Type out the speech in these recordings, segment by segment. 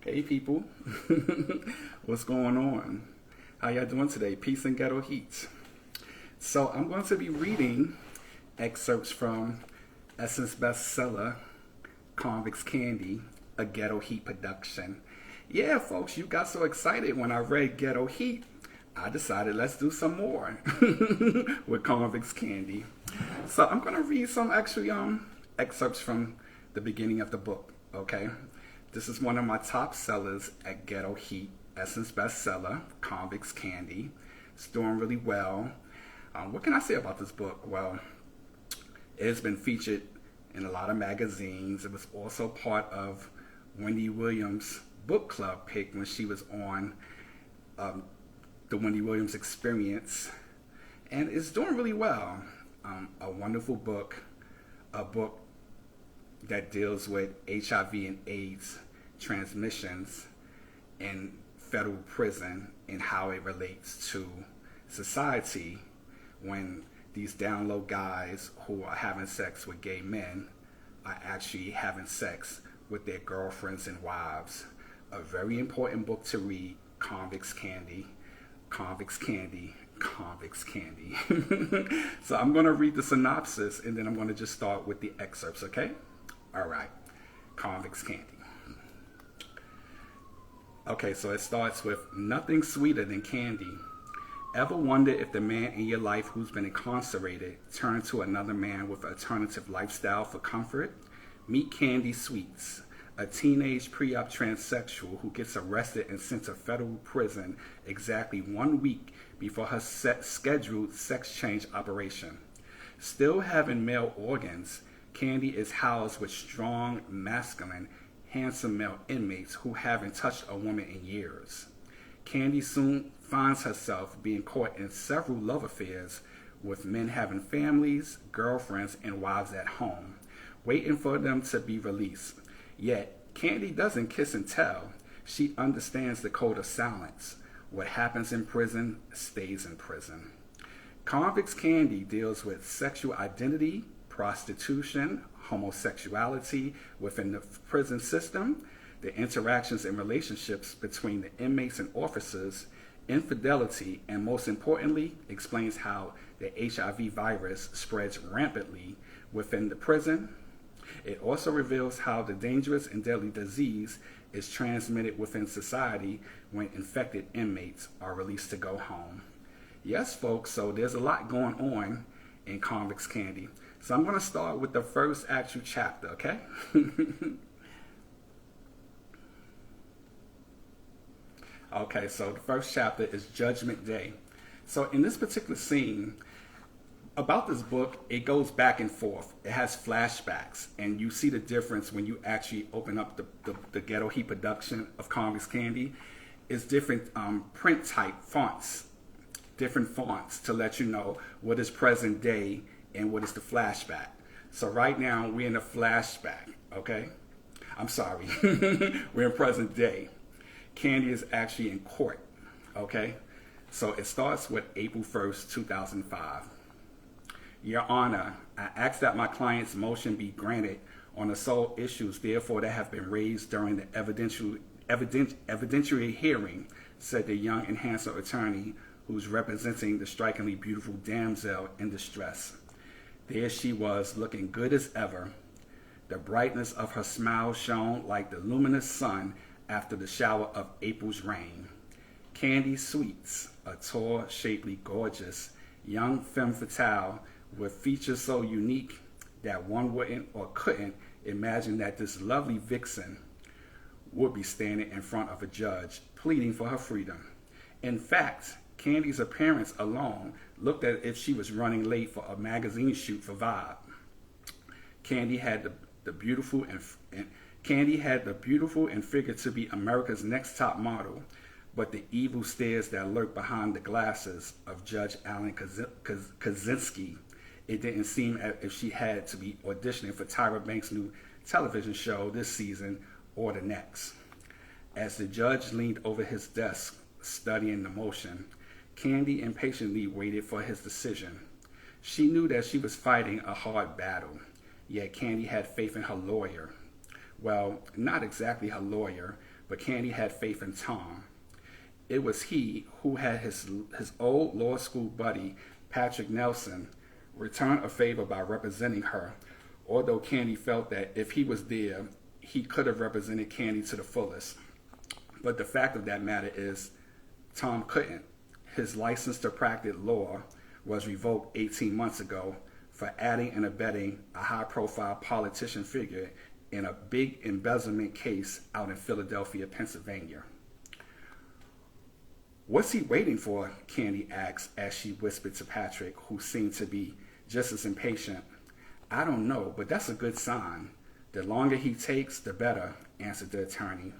Hey people, what's going on? How y'all doing today? Peace and ghetto heat. So I'm going to be reading excerpts from Essence bestseller Convict's Candy, a Ghetto Heat production. Yeah, folks, you got so excited when I read Ghetto Heat, I decided let's do some more with Convict's Candy. So I'm going to read some actually excerpts from the beginning of the book, okay? This is one of my top sellers at Ghetto Heat, Essence bestseller, Convict's Candy. It's doing really well. What can I say about this book? Well, it has been featured in a lot of magazines. It was also part of Wendy Williams' book club pick when she was on the Wendy Williams Experience. And it's doing really well. A wonderful book, a book that deals with HIV and AIDS transmissions in federal prison and how it relates to society when these down low guys who are having sex with gay men are actually having sex with their girlfriends and wives. A very important book to read, Convict's Candy, Convict's Candy, Convict's Candy. So I'm going to read the synopsis and then I'm going to just start with the excerpts, okay? All right, Convict's Candy. Okay, so it starts with nothing sweeter than candy. Ever wonder if the man in your life who's been incarcerated turned to another man with an alternative lifestyle for comfort? Meet Candy Sweets, a teenage pre-op transsexual who gets arrested and sent to federal prison exactly 1 week before her scheduled sex change operation. Still having male organs, Candy is housed with strong, masculine, handsome male inmates who haven't touched a woman in years. Candy soon finds herself being caught in several love affairs with men having families, girlfriends, and wives at home, waiting for them to be released. Yet, Candy doesn't kiss and tell. She understands the code of silence. What happens in prison stays in prison. Convict's Candy deals with sexual identity, prostitution, homosexuality within the prison system, the interactions and relationships between the inmates and officers, infidelity, and most importantly, explains how the HIV virus spreads rampantly within the prison. It also reveals how the dangerous and deadly disease is transmitted within society when infected inmates are released to go home. Yes, folks, so there's a lot going on in Convict's Candy. So I'm going to start with the first actual chapter, okay? Okay, so the first chapter is Judgment Day. So in this particular scene, about this book, it goes back and forth. It has flashbacks, and you see the difference when you actually open up the Ghetto Heat production of Convict's Candy. It's different print type fonts, different fonts to let you know what is present day and what is the flashback. So right now, we're in a flashback, okay? I'm sorry, we're in present day. Candy is actually in court, okay? So it starts with April 1st, 2005. Your Honor, I ask that my client's motion be granted on the sole issues therefore that have been raised during the evidentiary hearing, said the young and handsome attorney who's representing the strikingly beautiful damsel in distress. There she was, looking good as ever. The brightness of her smile shone like the luminous sun after the shower of April's rain. Candy Sweets, a tall, shapely, gorgeous, young femme fatale with features so unique that one wouldn't or couldn't imagine that this lovely vixen would be standing in front of a judge pleading for her freedom. In fact, Candy's appearance alone looked as if she was running late for a magazine shoot for Vibe. Candy had the beautiful and figured to be America's next top model, but the evil stares that lurk behind the glasses of Judge Alan Kaczynski, it didn't seem as if she had to be auditioning for Tyra Banks' new television show this season or the next. As the judge leaned over his desk, studying the motion, Candy impatiently waited for his decision. She knew that she was fighting a hard battle, yet Candy had faith in her lawyer. Well, not exactly her lawyer, but Candy had faith in Tom. It was he who had his old law school buddy, Patrick Nelson, return a favor by representing her, although Candy felt that if he was there, he could have represented Candy to the fullest. But the fact of that matter is, Tom couldn't. His license to practice law was revoked 18 months ago for adding and abetting a high-profile politician figure in a big embezzlement case out in Philadelphia, Pennsylvania. "What's he waiting for?" Candy asked as she whispered to Patrick, who seemed to be just as impatient. "I don't know, but that's a good sign. The longer he takes, the better," answered the attorney.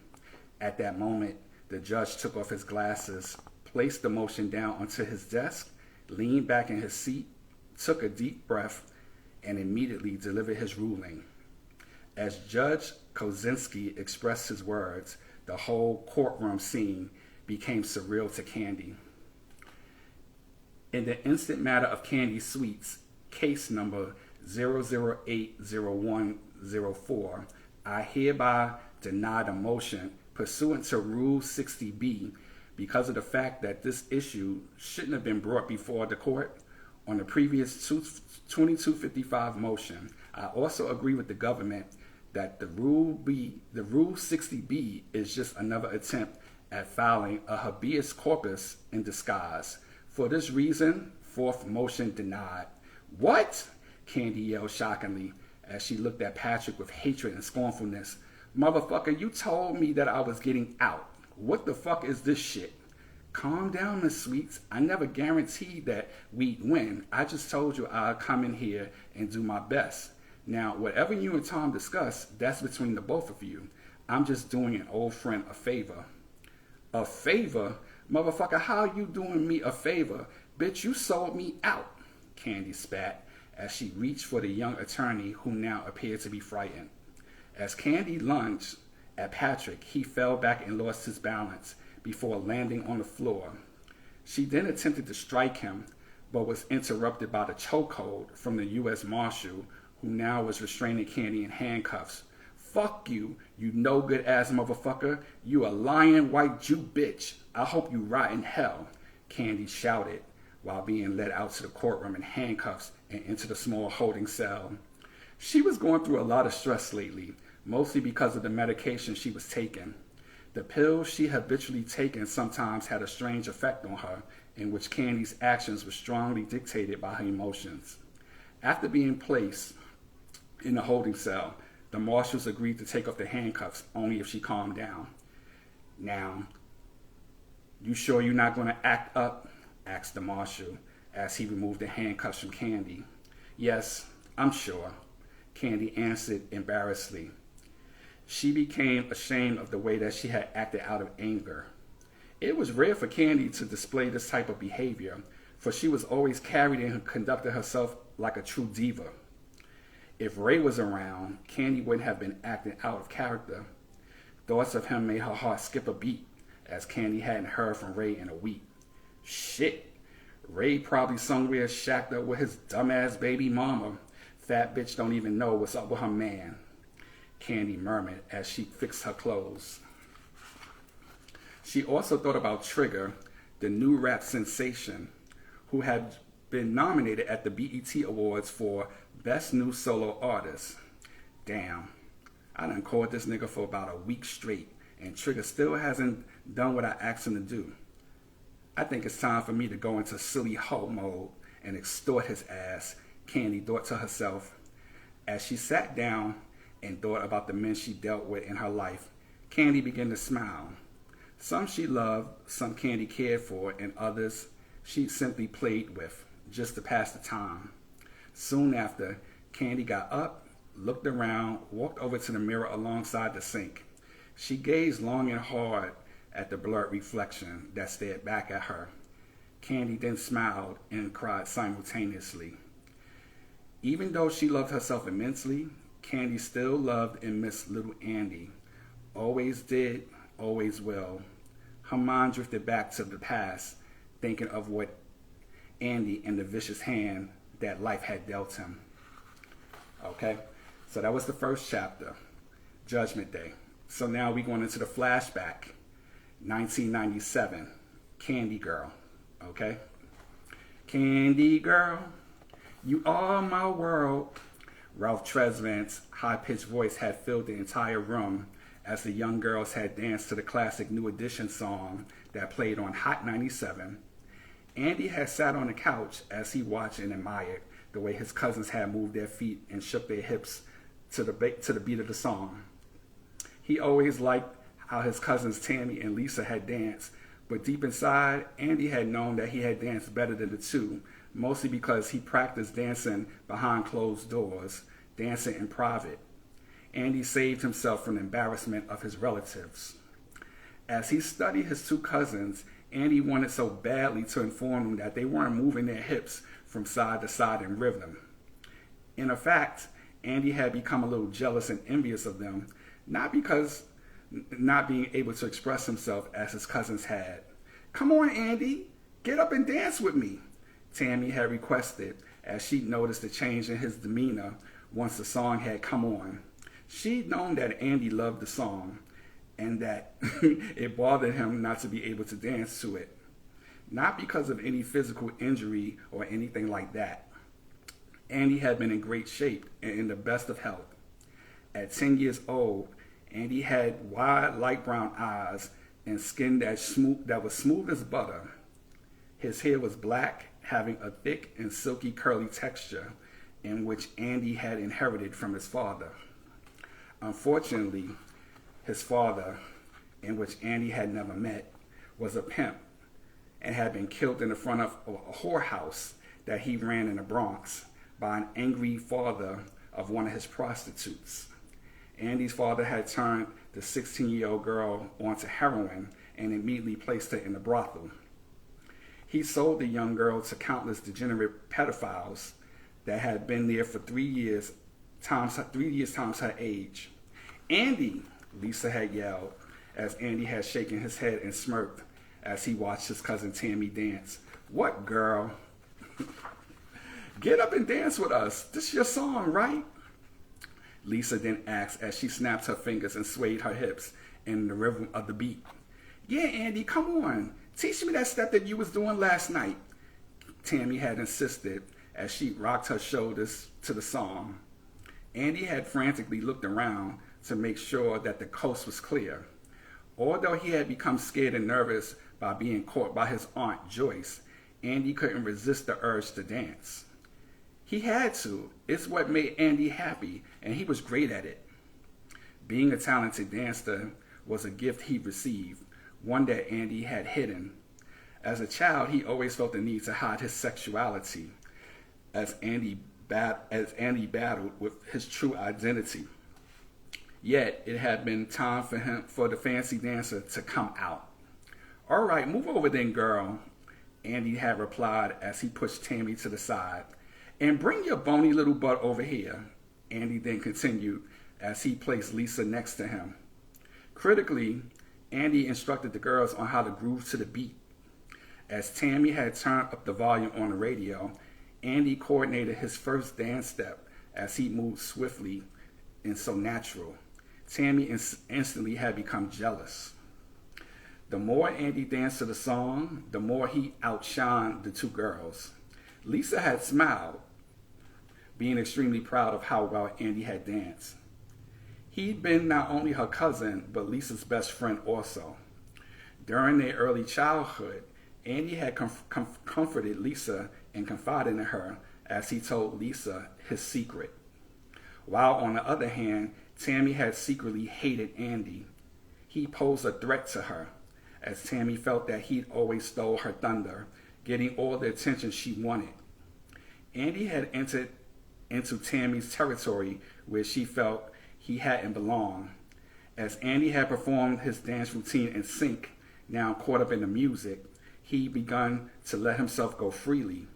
At that moment, the judge took off his glasses, placed the motion down onto his desk, leaned back in his seat, took a deep breath, and immediately delivered his ruling. As Judge Kozinski expressed his words, the whole courtroom scene became surreal to Candy. "In the instant matter of Candy Sweets, case number 0080104, I hereby deny the motion pursuant to Rule 60B because of the fact that this issue shouldn't have been brought before the court on the previous 2255 motion. I also agree with the government that the Rule 60B is just another attempt at filing a habeas corpus in disguise. For this reason, fourth motion denied." "What?" Candy yelled shockingly as she looked at Patrick with hatred and scornfulness. "Motherfucker, you told me that I was getting out. What the fuck is this shit?" "Calm down, Miss Sweets. I never guaranteed that we'd win. I just told you I'd come in here and do my best. Now, whatever you and Tom discuss, that's between the both of you. I'm just doing an old friend a favor." "A favor? Motherfucker, how you doing me a favor? Bitch, you sold me out," Candy spat as she reached for the young attorney, who now appeared to be frightened. As Candy lunged at Patrick, he fell back and lost his balance before landing on the floor. She then attempted to strike him, but was interrupted by the chokehold from the U.S. Marshal, who now was restraining Candy in handcuffs. "Fuck you, you no good ass motherfucker. You a lying white Jew bitch. I hope you rot in hell," Candy shouted while being led out to the courtroom in handcuffs and into the small holding cell. She was going through a lot of stress lately, mostly because of the medication she was taking. The pills she habitually taken sometimes had a strange effect on her, in which Candy's actions were strongly dictated by her emotions. After being placed in the holding cell, the marshals agreed to take off the handcuffs only if she calmed down. "Now, you sure you're not going to act up?" asked the marshal as he removed the handcuffs from Candy. "Yes, I'm sure," Candy answered embarrassedly. She became ashamed of the way that she had acted out of anger. It was rare for Candy to display this type of behavior, for she was always carried and conducted herself like a true diva. If Ray was around, Candy wouldn't have been acting out of character. Thoughts of him made her heart skip a beat, as Candy hadn't heard from Ray in a week. Shit, Ray probably somewhere shacked up with his dumbass baby mama. Fat bitch don't even know what's up with her man, Candy murmured as she fixed her clothes. She also thought about Trigger, the new rap sensation, who had been nominated at the BET Awards for Best New Solo Artist. Damn, I done called this nigga for about a week straight, and Trigger still hasn't done what I asked him to do. I think it's time for me to go into silly hoe mode and extort his ass, Candy thought to herself. As she sat down and thought about the men she dealt with in her life, Candy began to smile. Some she loved, some Candy cared for, and others she simply played with, just to pass the time. Soon after, Candy got up, looked around, walked over to the mirror alongside the sink. She gazed long and hard at the blurred reflection that stared back at her. Candy then smiled and cried simultaneously. Even though she loved herself immensely, Candy still loved and missed little Andy. Always did, always will. Her mind drifted back to the past, thinking of what Andy and the vicious hand that life had dealt him. Okay, so that was the first chapter, Judgment Day. So now we're going into the flashback. 1997. Candy Girl. Okay? Candy Girl, you are my world. Ralph Tresvant's high-pitched voice had filled the entire room as the young girls had danced to the classic New Edition song that played on Hot 97. Andy had sat on the couch as he watched and admired the way his cousins had moved their feet and shook their hips to the beat of the song. He always liked how his cousins Tammy and Lisa had danced, but deep inside, Andy had known that he had danced better than the two, mostly because he practiced dancing behind closed doors, dancing in private. Andy saved himself from the embarrassment of his relatives. As he studied his two cousins, Andy wanted so badly to inform them that they weren't moving their hips from side to side in rhythm. In fact, Andy had become a little jealous and envious of them, not because not being able to express himself as his cousins had. "Come on, Andy, get up and dance with me," Tammy had requested as she noticed the change in his demeanor once the song had come on. She'd known that Andy loved the song and that it bothered him not to be able to dance to it. Not because of any physical injury or anything like that. Andy had been in great shape and in the best of health. At 10 years old, Andy had wide, light brown eyes and skin that was smooth as butter. His hair was black, having a thick and silky curly texture in which Andy had inherited from his father. Unfortunately, his father, in which Andy had never met, was a pimp and had been killed in the front of a whorehouse that he ran in the Bronx by an angry father of one of his prostitutes. Andy's father had turned the 16-year-old girl onto heroin and immediately placed her in a brothel. He sold the young girl to countless degenerate pedophiles that had been there for 3 years times her age. "Andy," Lisa had yelled, as Andy had shaken his head and smirked as he watched his cousin Tammy dance. "What, girl?" "Get up and dance with us. This is your song, right?" Lisa then asked as she snapped her fingers and swayed her hips in the rhythm of the beat. "Yeah, Andy, come on. Teach me that step that you was doing last night," Tammy had insisted as she rocked her shoulders to the song. Andy had frantically looked around to make sure that the coast was clear. Although he had become scared and nervous by being caught by his aunt Joyce, Andy couldn't resist the urge to dance. He had to. It's what made Andy happy, and he was great at it. Being a talented dancer was a gift he received, one that Andy had hidden. As a child, he always felt the need to hide his sexuality as Andy battled with his true identity. Yet, it had been time for the fancy dancer to come out. "All right, move over then, girl," Andy had replied as he pushed Tammy to the side. "And bring your bony little butt over here," Andy then continued as he placed Lisa next to him. Critically, Andy instructed the girls on how to groove to the beat. As Tammy had turned up the volume on the radio, Andy coordinated his first dance step as he moved swiftly and so natural. Tammy instantly had become jealous. The more Andy danced to the song, the more he outshined the two girls. Lisa had smiled, being extremely proud of how well Andy had danced. He'd been not only her cousin, but Lisa's best friend also. During their early childhood, Andy had comforted Lisa and confided in her as he told Lisa his secret. While on the other hand, Tammy had secretly hated Andy. He posed a threat to her, as Tammy felt that he'd always stole her thunder, getting all the attention she wanted. Andy had entered into Tammy's territory where she felt he hadn't belonged. As Andy had performed his dance routine in sync, now caught up in the music, he begun to let himself go freely.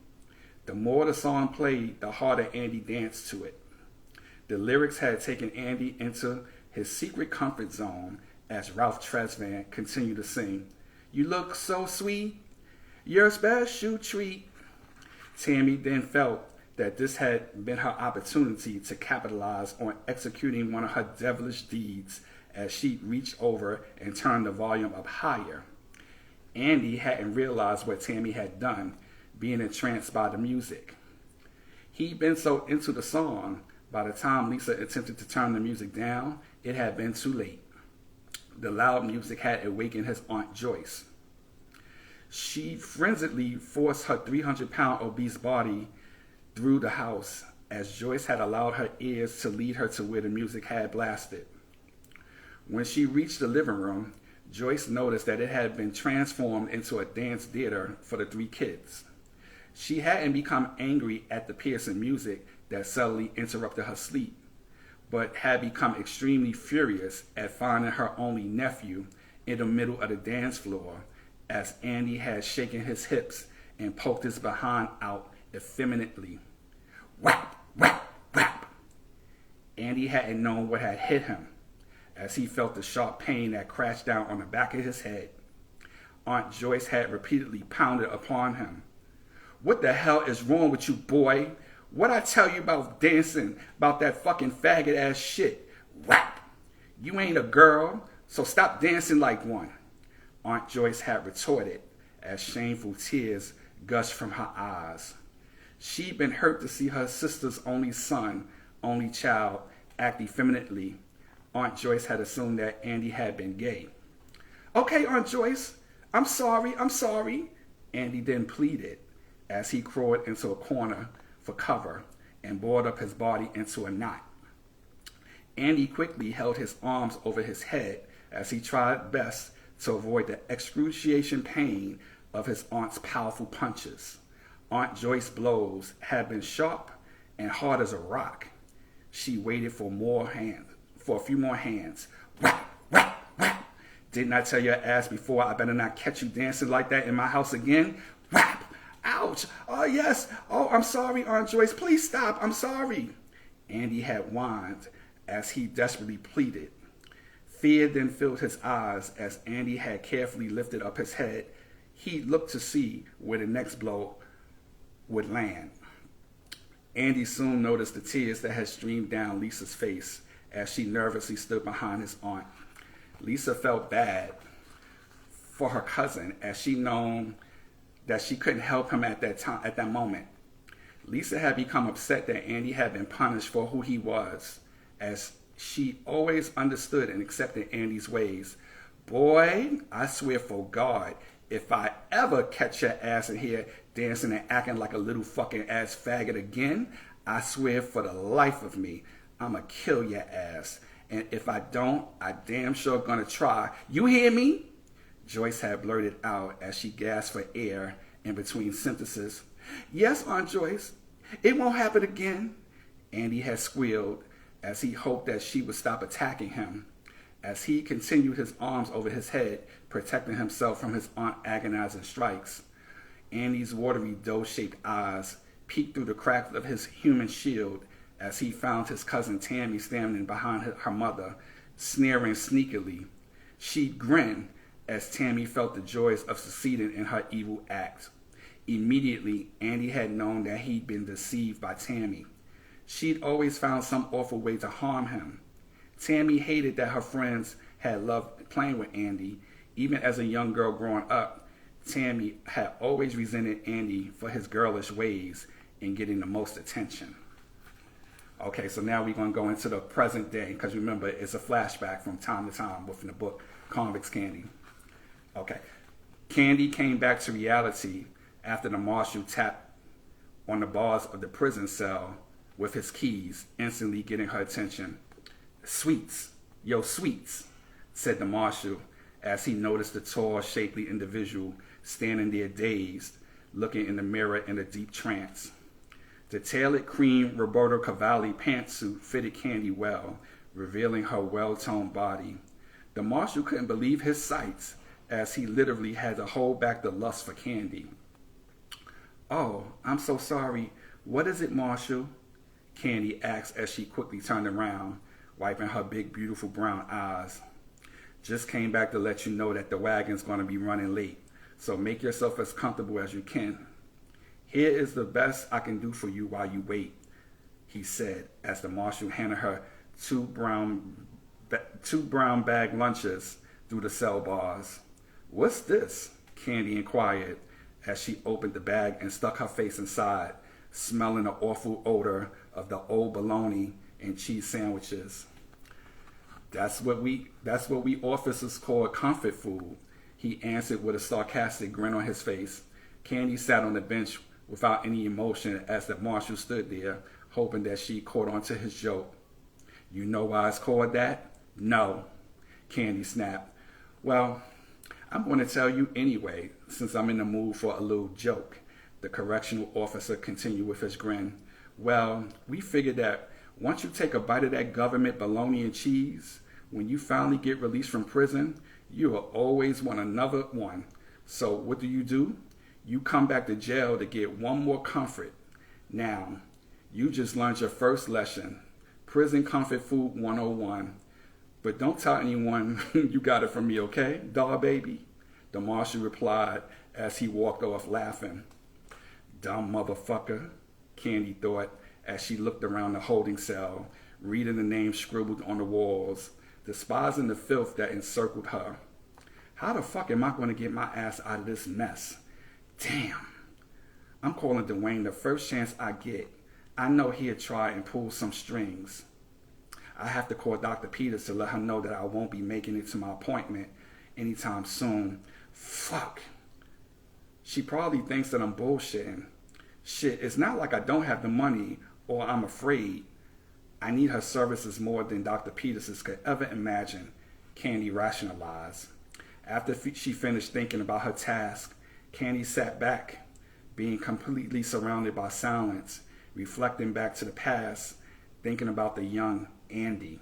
The more the song played, the harder Andy danced to it. The lyrics had taken Andy into his secret comfort zone as Ralph Tresvant continued to sing, "You look so sweet, you're a special treat." Tammy then felt that this had been her opportunity to capitalize on executing one of her devilish deeds as she reached over and turned the volume up higher. Andy hadn't realized what Tammy had done, being entranced by the music. He'd been so into the song, by the time Lisa attempted to turn the music down, it had been too late. The loud music had awakened his Aunt Joyce. She frenziedly forced her 300-pound obese body through the house, as Joyce had allowed her ears to lead her to where the music had blasted. When she reached the living room, Joyce noticed that it had been transformed into a dance theater for the three kids. She hadn't become angry at the piercing music that suddenly interrupted her sleep, but had become extremely furious at finding her only nephew in the middle of the dance floor, as Andy had shaken his hips and poked his behind out effeminately. Whap, whap, whap. Andy hadn't known what had hit him, as he felt the sharp pain that crashed down on the back of his head. Aunt Joyce had repeatedly pounded upon him. What the hell is wrong with you, boy? What I tell you about dancing, about that fucking faggot ass shit? Whap! You ain't a girl, so stop dancing like one. Aunt Joyce had retorted, as shameful tears gushed from her eyes. She'd been hurt to see her sister's only son, only child, act effeminately. Aunt Joyce had assumed that Andy had been gay. Okay, Aunt Joyce, I'm sorry. Andy then pleaded, as he crawled into a corner for cover and balled up his body into a knot. Andy quickly held his arms over his head as he tried best to avoid the excruciating pain of his aunt's powerful punches. Aunt Joyce's blows had been sharp and hard as a rock. She waited for a few more hands. Whap, whap, whap. Didn't I tell your ass before I better not catch you dancing like that in my house again? Whap! Ouch! Oh, yes! Oh, I'm sorry, Aunt Joyce. Please stop. I'm sorry. Andy had whined as he desperately pleaded. Fear then filled his eyes as Andy had carefully lifted up his head. He looked to see where the next blow would land. Andy soon noticed the tears that had streamed down Lisa's face as she nervously stood behind his aunt. Lisa felt bad for her cousin, as she known that she couldn't help him at that moment. Lisa had become upset that Andy had been punished for who he was, as she always understood and accepted Andy's ways. Boy, I swear for God, if I ever catch your ass in here dancing and acting like a little fucking ass faggot again, I swear for the life of me, I'ma kill your ass. And if I don't, I damn sure gonna try. You hear me? Joyce had blurted out as she gasped for air in between sentences. Yes, Aunt Joyce, it won't happen again. Andy had squealed as he hoped that she would stop attacking him. As he continued his arms over his head, protecting himself from his aunt's agonizing strikes, Andy's watery dough-shaped eyes peeked through the cracks of his human shield as he found his cousin Tammy standing behind her mother, sneering sneakily. She grinned as Tammy felt the joys of succeeding in her evil act. Immediately, Andy had known that he'd been deceived by Tammy. She'd always found some awful way to harm him. Tammy hated that her friends had loved playing with Andy. Even as a young girl growing up, Tammy had always resented Andy for his girlish ways and getting the most attention. Okay, so now we're going to go into the present day, because remember, it's a flashback from time to time within the book Convict'S Candy. Okay, Candy came back to reality after the marshal tapped on the bars of the prison cell with his keys, instantly getting her attention. Sweets, yo, Sweets, said the marshal as he noticed the tall, shapely individual standing there dazed, looking in the mirror in a deep trance. The tailored cream Roberto Cavalli pantsuit fitted Candy well, revealing her well-toned body. The marshal couldn't believe his sights, as he literally had to hold back the lust for Candy. Oh, I'm so sorry. What is it, Marshal? Candy asked as she quickly turned around, wiping her big, beautiful brown eyes. Just came back to let you know that the wagon's going to be running late, so make yourself as comfortable as you can. Here is the best I can do for you while you wait, he said, as the marshal handed her 2 brown two brown bag lunches through the cell bars. What's this? Candy inquired as she opened the bag and stuck her face inside, smelling the awful odor of the old bologna and cheese sandwiches. That's what we officers call comfort food, he answered with a sarcastic grin on his face. Candy sat on the bench without any emotion as the marshal stood there, hoping that she caught on to his joke. You know why it's called that? No, Candy snapped. Well, I'm going to tell you anyway, since I'm in the mood for a little joke, the correctional officer continued with his grin. Well, we figured that once you take a bite of that government bologna and cheese, when you finally get released from prison, you will always want another one. So what do? You come back to jail to get one more comfort. Now, you just learned your first lesson, Prison Comfort Food 101. But don't tell anyone you got it from me, okay, doll baby? The marshal replied as he walked off laughing. Dumb motherfucker, Candy thought as she looked around the holding cell, reading the names scribbled on the walls, despising the filth that encircled her. How the fuck am I going to get my ass out of this mess? Damn. I'm calling Dwayne the first chance I get. I know he'll try and pull some strings. I have to call Dr. Peters to let her know that I won't be making it to my appointment anytime soon. Fuck. She probably thinks that I'm bullshitting. Shit, it's not like I don't have the money or I'm afraid. I need her services more than Dr. Peters could ever imagine, Candy rationalized. After she finished thinking about her task, Candy sat back, being completely surrounded by silence, reflecting back to the past, thinking about the young Andy.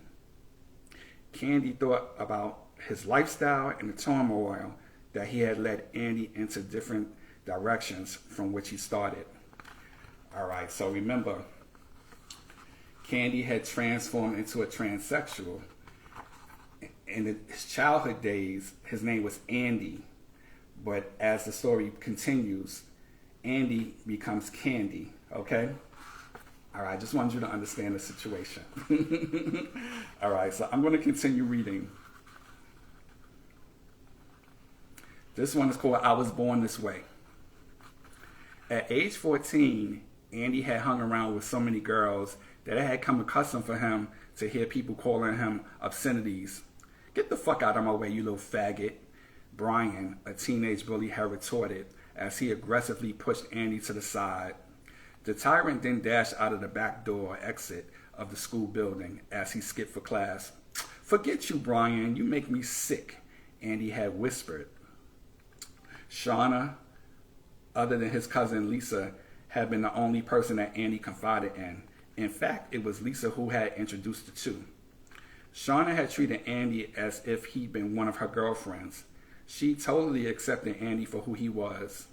Candy thought about his lifestyle and the turmoil that he had led Andy into different directions from which he started. All right, so remember, Candy had transformed into a transsexual. In his childhood days, his name was Andy. But as the story continues, Andy becomes Candy, okay? All right, I just wanted you to understand the situation. All right, so I'm going to continue reading. This one is called I Was Born This Way. At age 14, Andy had hung around with so many girls that it had come accustomed for him to hear people calling him obscenities. Get the fuck out of my way, you little faggot, Brian, a teenage bully, had retorted as he aggressively pushed Andy to the side. The tyrant then dashed out of the back door exit of the school building as he skipped for class. Forget you, Brian, you make me sick, Andy had whispered. Shauna, other than his cousin Lisa, had been the only person that Andy confided in. In fact, it was Lisa who had introduced the two. Shauna had treated Andy as if he'd been one of her girlfriends. She totally accepted Andy for who he was.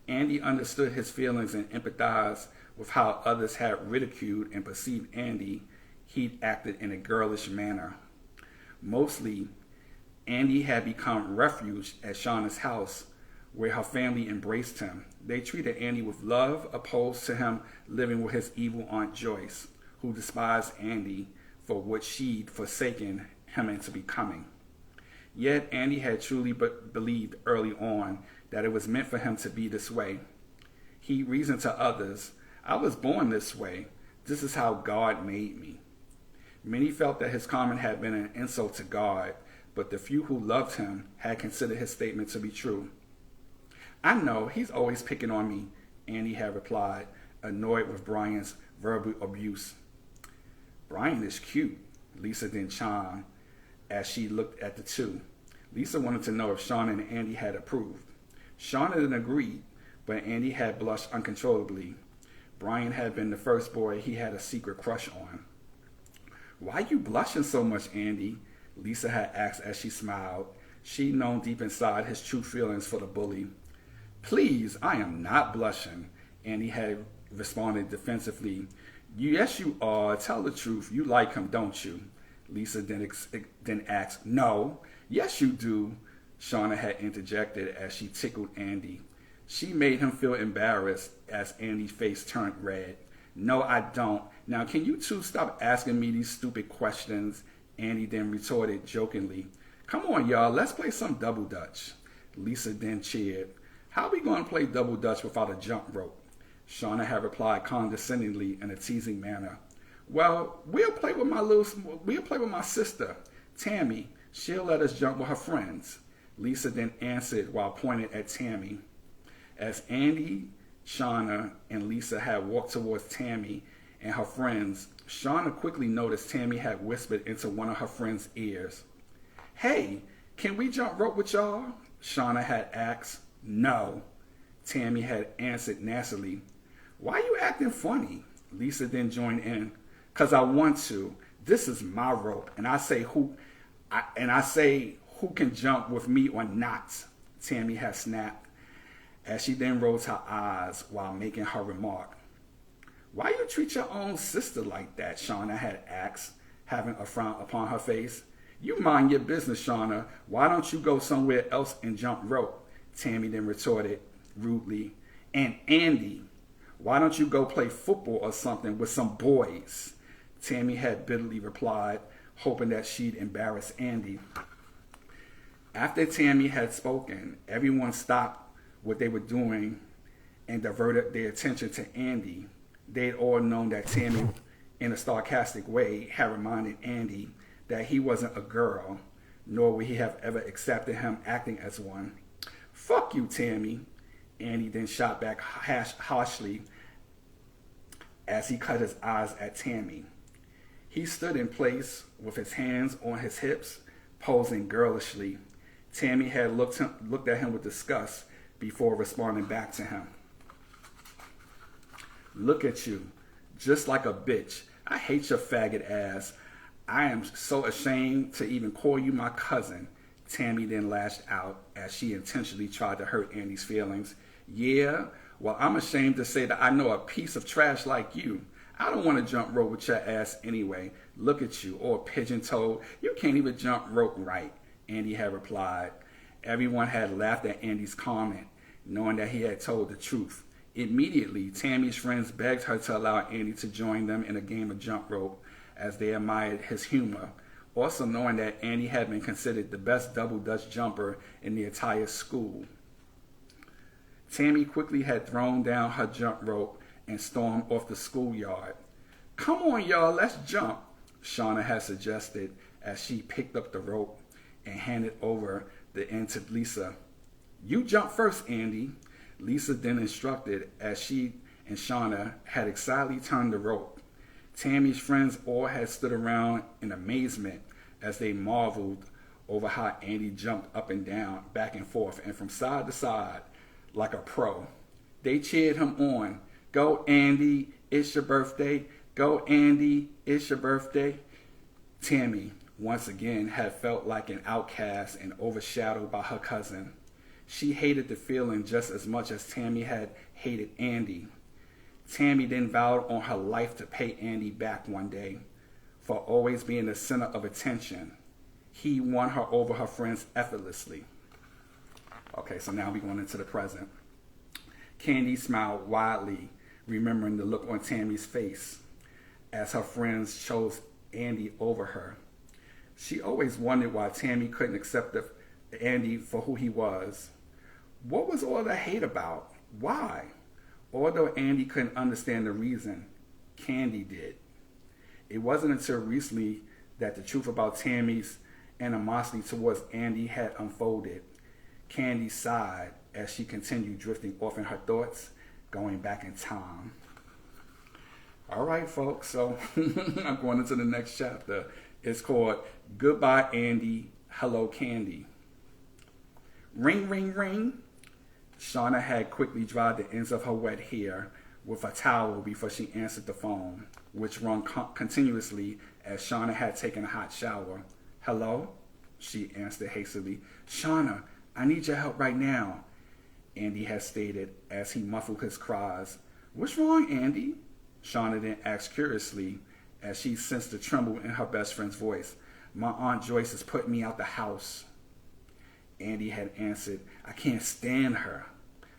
Andy understood his feelings and empathized with how others had ridiculed and perceived Andy. He'd acted in a girlish manner. Mostly, Andy had become refuge at Shauna's house, where her family embraced him. They treated Andy with love, opposed to him living with his evil Aunt Joyce, who despised Andy for what she'd forsaken him into becoming. Yet Andy had truly believed early on that it was meant for him to be this way. He reasoned to others, I was born this way. This is how God made me. Many felt that his comment had been an insult to God, but the few who loved him had considered his statement to be true. I know, he's always picking on me, Andy had replied, annoyed with Brian's verbal abuse. Brian is cute, Lisa then chimed as she looked at the two. Lisa wanted to know if Shauna and Andy had approved. Shauna didn't agree, but Andy had blushed uncontrollably. Brian had been the first boy he had a secret crush on. Why you blushing so much, Andy? Lisa had asked as she smiled. She'd known deep inside his true feelings for the bully. Please, I am not blushing, Andy had responded defensively. Yes, you are. Tell the truth. You like him, don't you? Lisa then asked. No. Yes, you do, Shauna had interjected as she tickled Andy. She made him feel embarrassed as Andy's face turned red. No, I don't. Now, can you two stop asking me these stupid questions? Andy then retorted jokingly, "Come on, y'all, let's play some double dutch." Lisa then cheered, "How we going to play double dutch without a jump rope?" Shauna had replied condescendingly in a teasing manner, "Well, we'll play with my sister, Tammy. She'll let us jump with her friends." Lisa then answered while pointing at Tammy. As Andy, Shauna, and Lisa had walked towards Tammy and her friends, Shauna quickly noticed Tammy had whispered into one of her friends' ears. "Hey, can we jump rope with y'all?" Shauna had asked. "No," Tammy had answered nastily. "Why you acting funny?" Lisa then joined in. "'Cause I want to. This is my rope, and I say who can jump with me or not," Tammy had snapped, as she then rolled her eyes while making her remark. "Why you treat your own sister like that?" Shauna had asked, having a frown upon her face. "You mind your business, Shauna. Why don't you go somewhere else and jump rope?" Tammy then retorted rudely. "And Andy, why don't you go play football or something with some boys?" Tammy had bitterly replied, hoping that she'd embarrass Andy. After Tammy had spoken, everyone stopped what they were doing and diverted their attention to Andy. They'd all known that Tammy, in a sarcastic way, had reminded Andy that he wasn't a girl, nor would he have ever accepted him acting as one. "Fuck you, Tammy," Andy then shot back harshly as he cut his eyes at Tammy. He stood in place with his hands on his hips, posing girlishly. Tammy had looked at him with disgust before responding back to him. "Look at you, just like a bitch. I hate your faggot ass. I am so ashamed to even call you my cousin." Tammy then lashed out as she intentionally tried to hurt Andy's feelings. "Yeah, well, I'm ashamed to say that I know a piece of trash like you. I don't want to jump rope with your ass anyway. Look at you, all pigeon-toed. You can't even jump rope right," Andy had replied. Everyone had laughed at Andy's comment, knowing that he had told the truth. Immediately, Tammy's friends begged her to allow Andy to join them in a game of jump rope, as they admired his humor, also knowing that Andy had been considered the best double dutch jumper in the entire school. Tammy quickly had thrown down her jump rope and stormed off the schoolyard. "Come on, y'all, let's jump," Shauna had suggested as she picked up the rope and handed over the end to Lisa. "You jump first, Andy," Lisa then instructed as she and Shauna had excitedly turned the rope. Tammy's friends all had stood around in amazement as they marveled over how Andy jumped up and down, back and forth, and from side to side like a pro. They cheered him on. "Go, Andy, it's your birthday. Go, Andy, it's your birthday." Tammy, once again, had felt like an outcast and overshadowed by her cousin. She hated the feeling just as much as Tammy had hated Andy. Tammy then vowed on her life to pay Andy back one day for always being the center of attention. He won her over her friends effortlessly. Okay, so now we're going into the present. Candy smiled widely, remembering the look on Tammy's face as her friends chose Andy over her. She always wondered why Tammy couldn't accept Andy for who he was. What was all the hate about? Why? Although Andy couldn't understand the reason, Candy did. It wasn't until recently that the truth about Tammy's animosity towards Andy had unfolded. Candy sighed as she continued drifting off in her thoughts, going back in time. All right, folks, so I'm going into the next chapter. It's called Goodbye, Andy, Hello, Candy. Ring, ring, ring. Shauna had quickly dried the ends of her wet hair with a towel before she answered the phone, which rung continuously as Shauna had taken a hot shower. "Hello?" she answered hastily. "Shauna, I need your help right now," Andy had stated as he muffled his cries. "What's wrong, Andy?" Shauna then asked curiously as she sensed the tremble in her best friend's voice. "My Aunt Joyce has put me out the house," Andy had answered. "I can't stand her.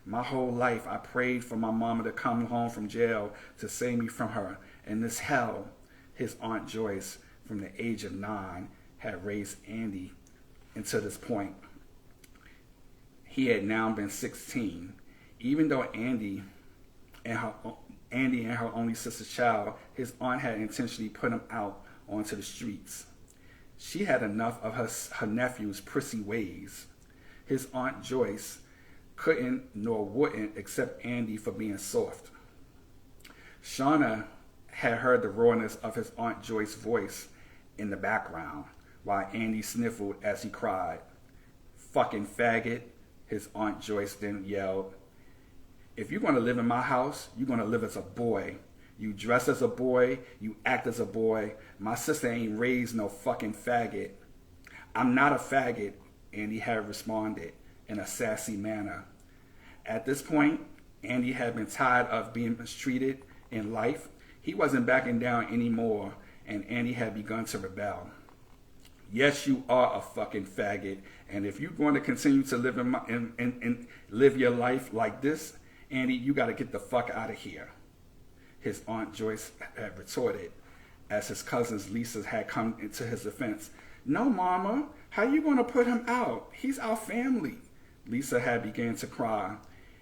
My whole life I prayed for my mama to come home from jail to save me from her and this hell," his Aunt Joyce, from the age of 9 had raised Andy until this point. He had now been 16. Even though Andy and her only sister's child, his aunt had intentionally put him out onto the streets. She had enough of her nephew's prissy ways. His Aunt Joyce couldn't nor wouldn't accept Andy for being soft. Shauna had heard the rawness of his Aunt Joyce's voice in the background while Andy sniffled as he cried. "Fucking faggot," his Aunt Joyce then yelled. "If you're going to live in my house, you're going to live as a boy. You dress as a boy, you act as a boy. My sister ain't raised no fucking faggot." "I'm not a faggot," Andy had responded in a sassy manner. At this point, Andy had been tired of being mistreated in life. He wasn't backing down anymore, and Andy had begun to rebel. "Yes, you are a fucking faggot, and if you're going to continue to live in live your life like this, Andy, you got to get the fuck out of here," his Aunt Joyce had retorted, as his cousins Lisa had come into his defense. "No, Mama, how you going to put him out? He's our family." Lisa had begun to cry.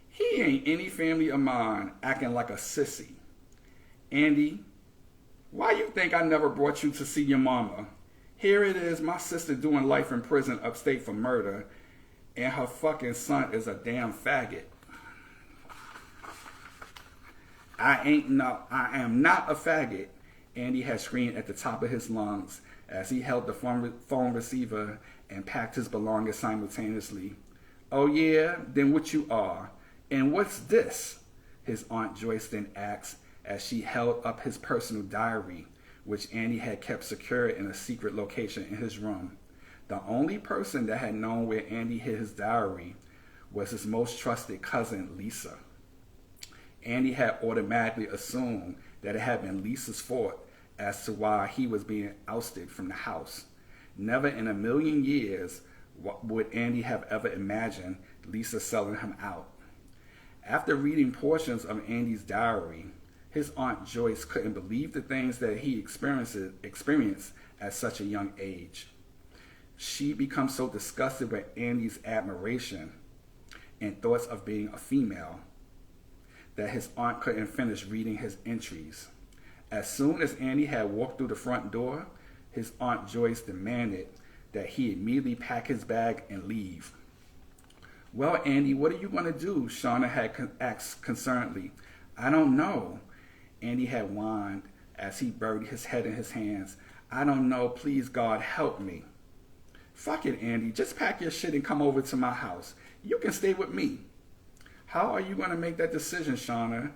"He ain't any family of mine, acting like a sissy." "Andy, why you think I never brought you to see your mama? Here it is, my sister doing life in prison upstate for murder, and her fucking son is a damn faggot." I am not a faggot," Andy had screamed at the top of his lungs as he held the phone receiver and packed his belongings simultaneously. "Oh yeah, then what you are? And what's this?" his Aunt Joyce then asked as she held up his personal diary, which Andy had kept secure in a secret location in his room. The only person that had known where Andy hid his diary was his most trusted cousin, Lisa. Andy had automatically assumed that it had been Lisa's fault as to why he was being ousted from the house. Never in a million years would Andy have ever imagined Lisa selling him out. After reading portions of Andy's diary, his Aunt Joyce couldn't believe the things that he experienced at such a young age. She became so disgusted with Andy's admiration and thoughts of being a female that his aunt couldn't finish reading his entries. As soon as Andy had walked through the front door, his Aunt Joyce demanded that he immediately pack his bag and leave. "Well, Andy, what are you going to do?" Shauna had asked concernedly. "I don't know," Andy had whined as he buried his head in his hands. "I don't know. Please, God, help me." "Fuck it, Andy. Just pack your shit and come over to my house. You can stay with me." "How are you going to make that decision, Shauna?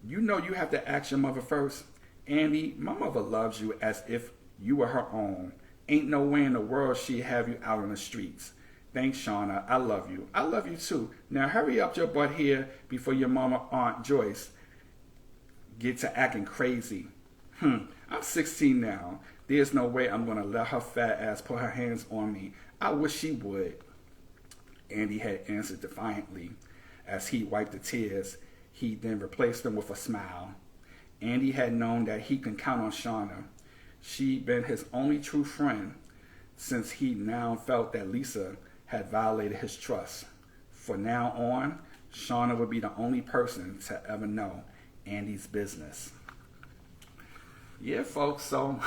You know you have to ask your mother first." "Andy, my mother loves you as if you were her own. Ain't no way in the world she'd have you out on the streets." "Thanks, Shauna. I love you." "I love you too. Now hurry up your butt here before your mama, Aunt Joyce, get to acting crazy." I'm 16 now. There's no way I'm going to let her fat ass put her hands on me. I wish she would," Andy had answered defiantly. As he wiped the tears, he then replaced them with a smile. Andy had known that he could count on Shauna. She'd been his only true friend since he now felt that Lisa had violated his trust. From now on, Shauna would be the only person to ever know Andy's business. Yeah, folks, so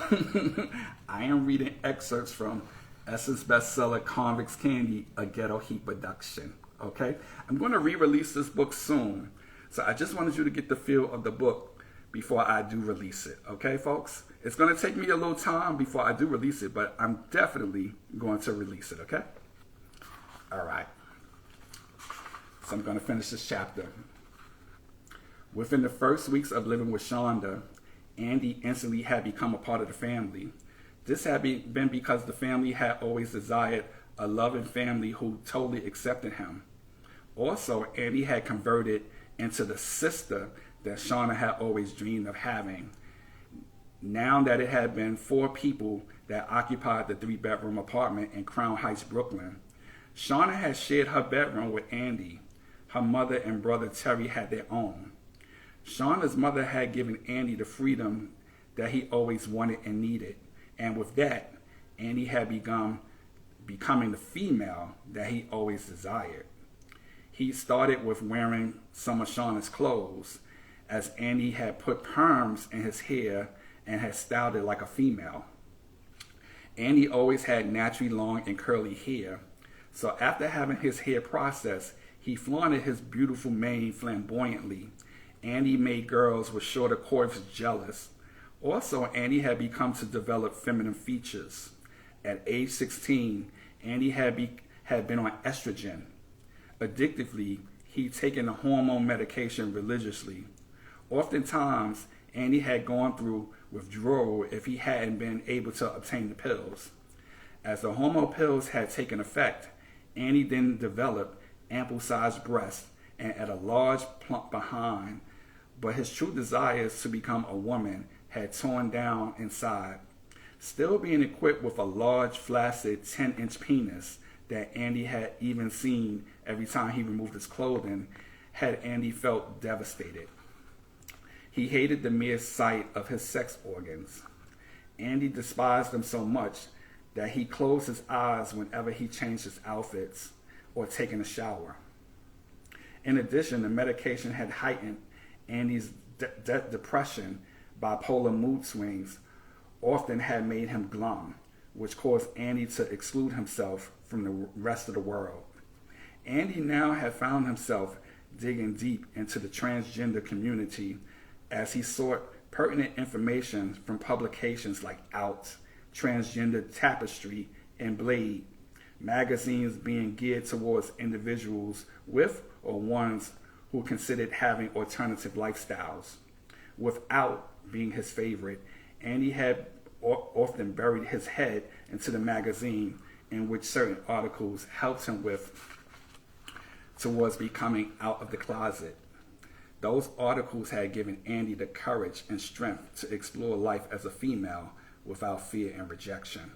I am reading excerpts from Essence bestseller Convict'S Candy, a Ghetto Heat production. Okay? I'm going to re-release this book soon. So I just wanted you to get the feel of the book before I do release it. Okay, folks? It's going to take me a little time before I do release it, but I'm definitely going to release it. Okay? All right. So I'm going to finish this chapter. Within the first weeks of living with Shonda, Andy instantly had become a part of the family. This had been because the family had always desired a loving family who totally accepted him. Also, Andy had converted into the sister that Shauna had always dreamed of having. Now that it had been 4 people that occupied the 3-bedroom apartment in Crown Heights, Brooklyn, Shauna had shared her bedroom with Andy. Her mother and brother Terry had their own. Shauna's mother had given Andy the freedom that he always wanted and needed. And with that, Andy had begun becoming the female that he always desired. He started with wearing some of Shauna's clothes, as Andy had put perms in his hair and had styled it like a female. Andy always had naturally long and curly hair, so after having his hair processed, he flaunted his beautiful mane flamboyantly. Andy made girls with shorter coifs jealous. Also, Andy had become to develop feminine features. At age 16, Andy had been on estrogen. Addictively, he'd taken the hormone medication religiously. Oftentimes, Andy had gone through withdrawal if he hadn't been able to obtain the pills. As the hormone pills had taken effect, Andy then developed ample-sized breasts and a large plump behind, but his true desires to become a woman had torn down inside. Still being equipped with a large, flaccid 10-inch penis that Andy had even seen every time he removed his clothing, had Andy felt devastated. He hated the mere sight of his sex organs. Andy despised them so much that he closed his eyes whenever he changed his outfits or taken a shower. In addition, the medication had heightened Andy's depression. Bipolar mood swings often had made him glum, which caused Andy to exclude himself from the rest of the world. Andy now had found himself digging deep into the transgender community as he sought pertinent information from publications like Out, Transgender Tapestry, and Blade, magazines being geared towards individuals with or ones who considered having alternative lifestyles. Without being his favorite, Andy had often buried his head into the magazine in which certain articles helped him towards becoming out of the closet. Those articles had given Andy the courage and strength to explore life as a female without fear and rejection.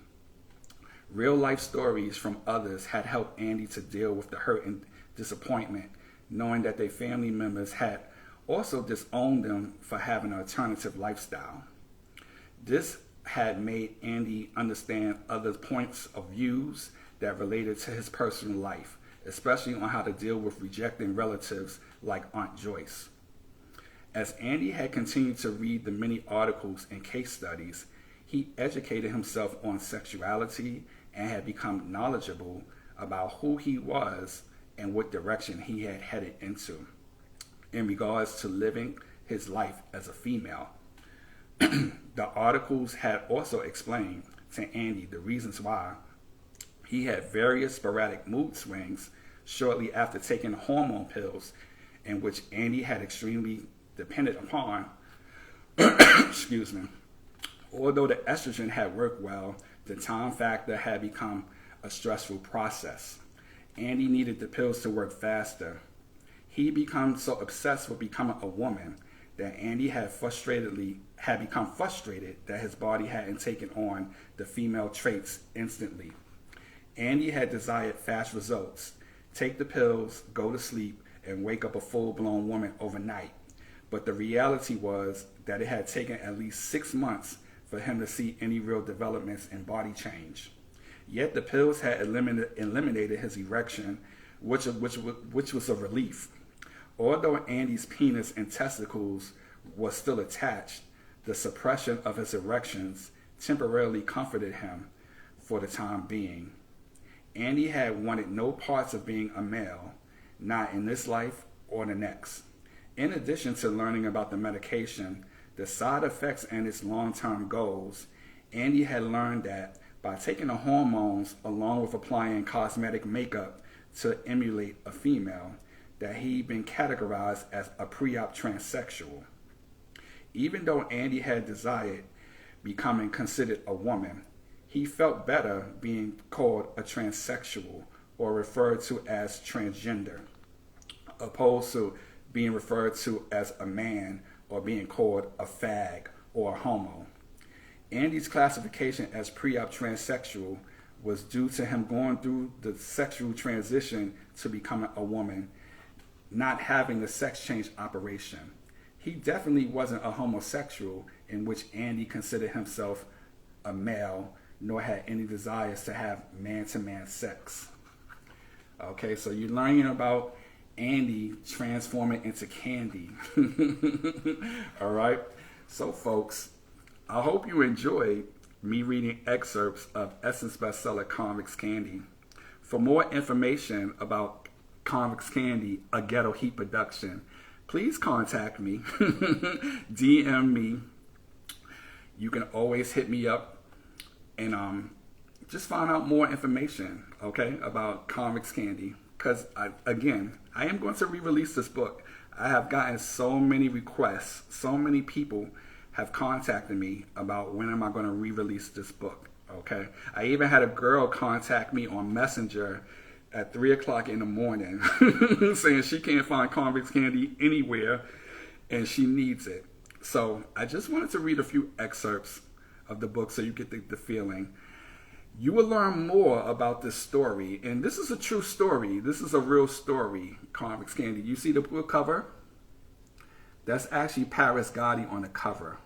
Real life stories from others had helped Andy to deal with the hurt and disappointment, knowing that their family members had also disowned them for having an alternative lifestyle. This had made Andy understand others' points of views that related to his personal life, especially on how to deal with rejecting relatives like Aunt Joyce. As Andy had continued to read the many articles and case studies, he educated himself on sexuality and had become knowledgeable about who he was and what direction he had headed into in regards to living his life as a female. The articles had also explained to Andy the reasons why he had various sporadic mood swings shortly after taking hormone pills, in which Andy had extremely depended upon. Excuse me. Although the estrogen had worked well, the time factor had become a stressful process. Andy needed the pills to work faster. He became so obsessed with becoming a woman that Andy had become frustrated that his body hadn't taken on the female traits instantly. Andy had desired fast results, take the pills, go to sleep, and wake up a full-blown woman overnight. But the reality was that it had taken at least 6 months for him to see any real developments in body change. Yet the pills had eliminated his erection, which was a relief. Although Andy's penis and testicles was still attached, the suppression of his erections temporarily comforted him for the time being. Andy had wanted no parts of being a male, not in this life or the next. In addition to learning about the medication, the side effects, and its long-term goals, Andy had learned that by taking the hormones along with applying cosmetic makeup to emulate a female, that he'd been categorized as a pre-op transsexual. Even though Andy had desired becoming considered a woman, he felt better being called a transsexual or referred to as transgender, opposed to being referred to as a man or being called a fag or a homo. Andy's classification as pre-op transsexual was due to him going through the sexual transition to becoming a woman, not having the sex change operation. He definitely wasn't a homosexual, in which Andy considered himself a male, nor had any desires to have man-to-man sex. Okay, so you're learning about Andy transforming into candy. All right, so folks, I hope you enjoyed me reading excerpts of Essence bestseller Convict'S Candy. For more information about Convict'S Candy, a Ghetto Heat production, please contact me, DM me. You can always hit me up and just find out more information, okay, about Convict'S Candy. Because, again, I am going to re-release this book. I have gotten so many requests. So many people have contacted me about when am I going to re-release this book, okay? I even had a girl contact me on Messenger at 3 o'clock in the morning saying she can't find Convict'S Candy anywhere and she needs it. So I just wanted to read a few excerpts of the book so you get the feeling. You will learn more about this story, and this is a true story. This is a real story, Convict'S Candy. You see the book cover? That's actually Paris Gotti on the cover,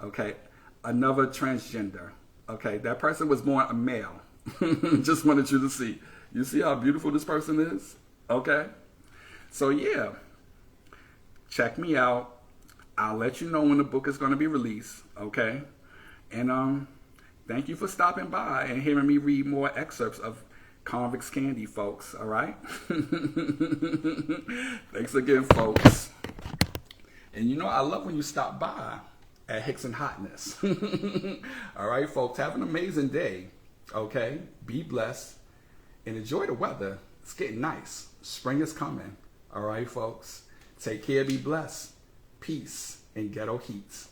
okay? Another transgender, okay? That person was born a male. Just wanted you to see. You see how beautiful this person is, okay? So yeah, check me out. I'll let you know when the book is going to be released, okay? And thank you for stopping by and hearing me read more excerpts of Convict'S Candy, folks, all right? Thanks again, folks. And you know, I love when you stop by at Hicks and Hotness. All right, folks, have an amazing day, okay? Be blessed and enjoy the weather. It's getting nice. Spring is coming, all right, folks? Take care, be blessed. Peace and ghetto heat.